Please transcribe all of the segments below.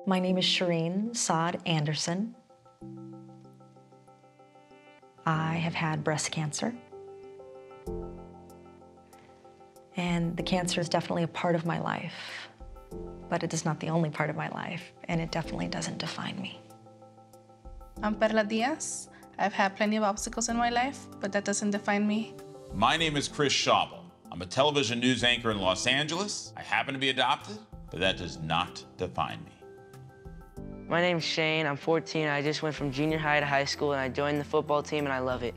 My name is Shireen Saad Anderson. I have had breast cancer. And the cancer is definitely a part of my life, but it is not the only part of my life, and it definitely doesn't define me. I'm Perla Diaz. I've had plenty of obstacles in my life, but that doesn't define me. My name is Chris Schaubel. I'm a television news anchor in Los Angeles. I happen to be adopted, but that does not define me. My name's Shane. I'm 14. I just went from junior high to high school, and I joined the football team, and I love it.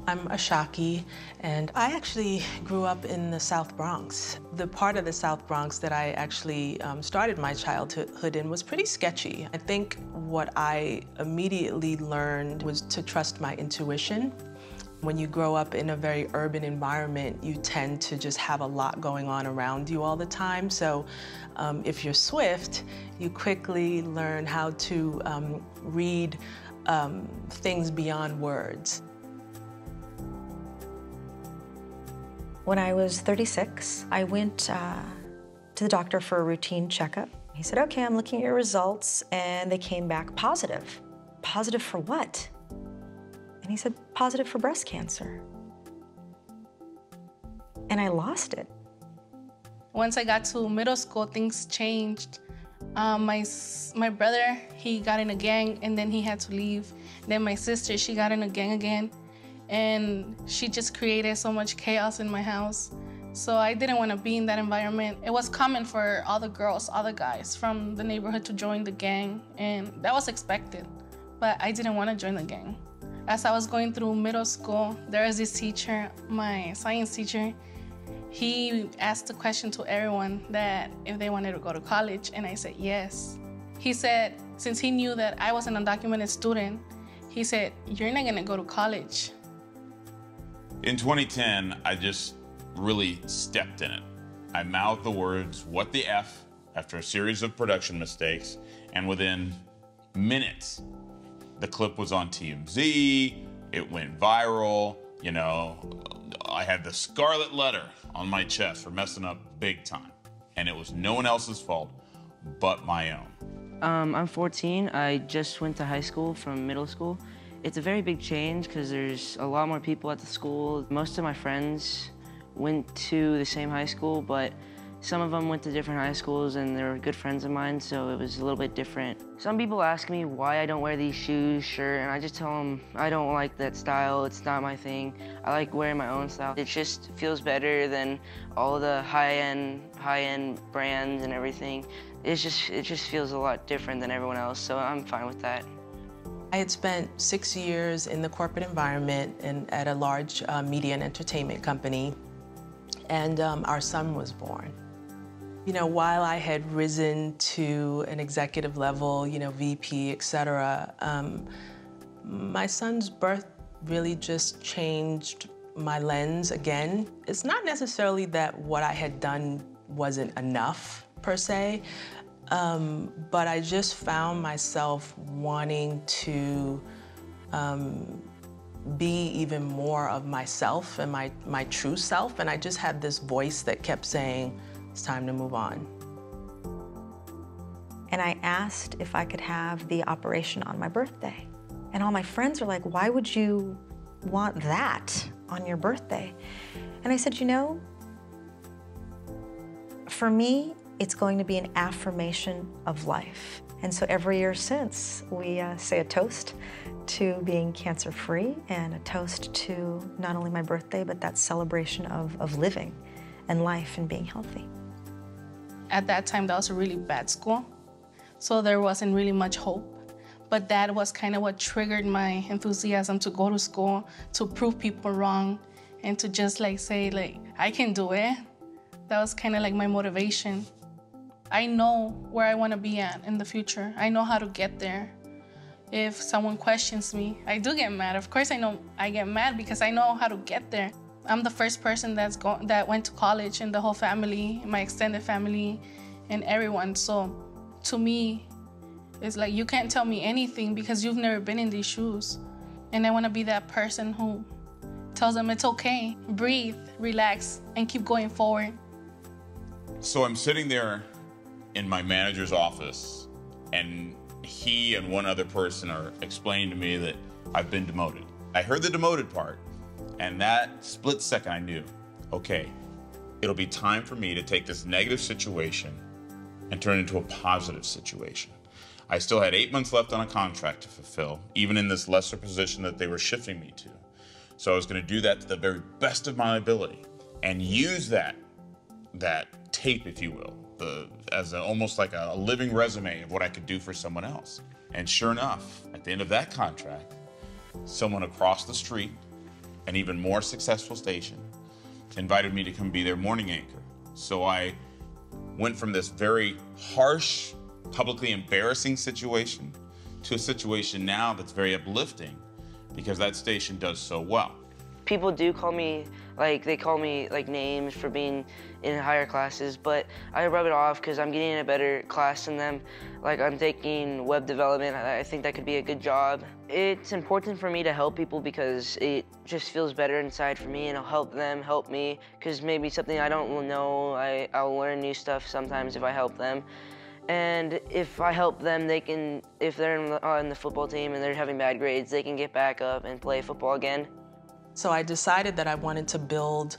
I'm Ashaki, and I actually grew up in the South Bronx. The part of the South Bronx that I actually started my childhood in was pretty sketchy. I think what I immediately learned was to trust my intuition. When you grow up in a very urban environment, you tend to just have a lot going on around you all the time. So if you're swift, you quickly learn how to read things beyond words. When I was 36, I went to the doctor for a routine checkup. He said, okay, I'm looking at your results, and they came back positive. Positive for what? And he said, positive for breast cancer. And I lost it. Once I got to middle school, things changed. My brother, he got in a gang, and then he had to leave. Then my sister, she got in a gang again. And she just created so much chaos in my house. So I didn't want to be in that environment. It was common for all the girls, all the guys from the neighborhood to join the gang, and that was expected. But I didn't want to join the gang. As I was going through middle school, there was this teacher, my science teacher. He asked the question to everyone that if they wanted to go to college, and I said yes. He said, since he knew that I was an undocumented student, he said, you're not gonna go to college. In 2010, I just really stepped in it. I mouthed the words, what the F, after a series of production mistakes, and within minutes, the clip was on TMZ, it went viral, you know, I had the scarlet letter on my chest for messing up big time. And it was no one else's fault but my own. I'm 14. I just went to high school from middle school. It's a very big change because there's a lot more people at the school. Most of my friends went to the same high school, but some of them went to different high schools and they were good friends of mine, so it was a little bit different. Some people ask me why I don't wear these shoes, shirt, and I just tell them I don't like that style. It's not my thing. I like wearing my own style. It just feels better than all the high-end brands and everything. It just feels a lot different than everyone else, so I'm fine with that. I had spent 6 years in the corporate environment and at a large media and entertainment company, and our son was born. You know, while I had risen to an executive level, you know, VP, et cetera, my son's birth really just changed my lens again. It's not necessarily that what I had done wasn't enough, per se, but I just found myself wanting to be even more of myself and my true self, and I just had this voice that kept saying, it's time to move on. And I asked if I could have the operation on my birthday. And all my friends were like, why would you want that on your birthday? And I said, you know, for me, it's going to be an affirmation of life. And so every year since, we say a toast to being cancer-free and a toast to not only my birthday, but that celebration of living and life and being healthy. At that time, that was a really bad school, so there wasn't really much hope. But that was kind of what triggered my enthusiasm to go to school, to prove people wrong, and to just like say, like, I can do it. That was kind of like my motivation. I know where I want to be at in the future. I know how to get there. If someone questions me, I do get mad. Of course, I know I get mad because I know how to get there. I'm the first person that went to college in the whole family, my extended family, and everyone. So to me, it's like you can't tell me anything because you've never been in these shoes. And I want to be that person who tells them it's okay, breathe, relax, and keep going forward. So I'm sitting there in my manager's office, and he and one other person are explaining to me that I've been demoted. I heard the demoted part, and that split second I knew, okay, it'll be time for me to take this negative situation and turn it into a positive situation. I still had 8 months left on a contract to fulfill, even in this lesser position that they were shifting me to. So I was going to do that to the very best of my ability and use that tape, if you will, as almost like a living resume of what I could do for someone else. And sure enough, at the end of that contract, someone across the street, an even more successful station, invited me to come be their morning anchor. So I went from this very harsh, publicly embarrassing situation to a situation now that's very uplifting because that station does so well. People do call me, they call me names for being in higher classes, but I rub it off because I'm getting in a better class than them. I'm taking web development. I think that could be a good job. It's important for me to help people because it just feels better inside for me, and I'll help them help me because maybe something I don't know, I'll learn new stuff sometimes if I help them. And if I help them, they can, if they're on the football team and they're having bad grades, they can get back up and play football again. So I decided that I wanted to build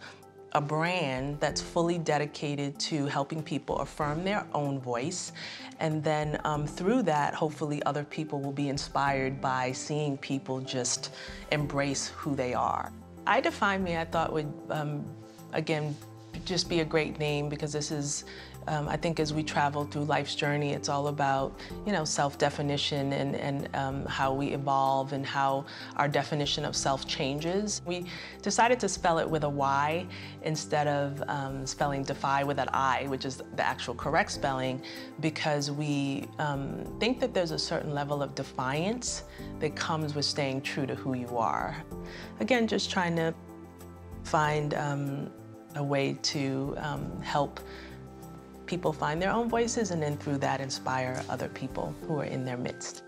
a brand that's fully dedicated to helping people affirm their own voice. And then through that, hopefully other people will be inspired by seeing people just embrace who they are. I Define Me, I thought would, again, just be a great name because this is, I think as we travel through life's journey, it's all about, self-definition and how we evolve and how our definition of self changes. We decided to spell it with a Y instead of spelling defy with an I, which is the actual correct spelling, because we think that there's a certain level of defiance that comes with staying true to who you are. Again, just trying to find a way to help people find their own voices and then through that inspire other people who are in their midst.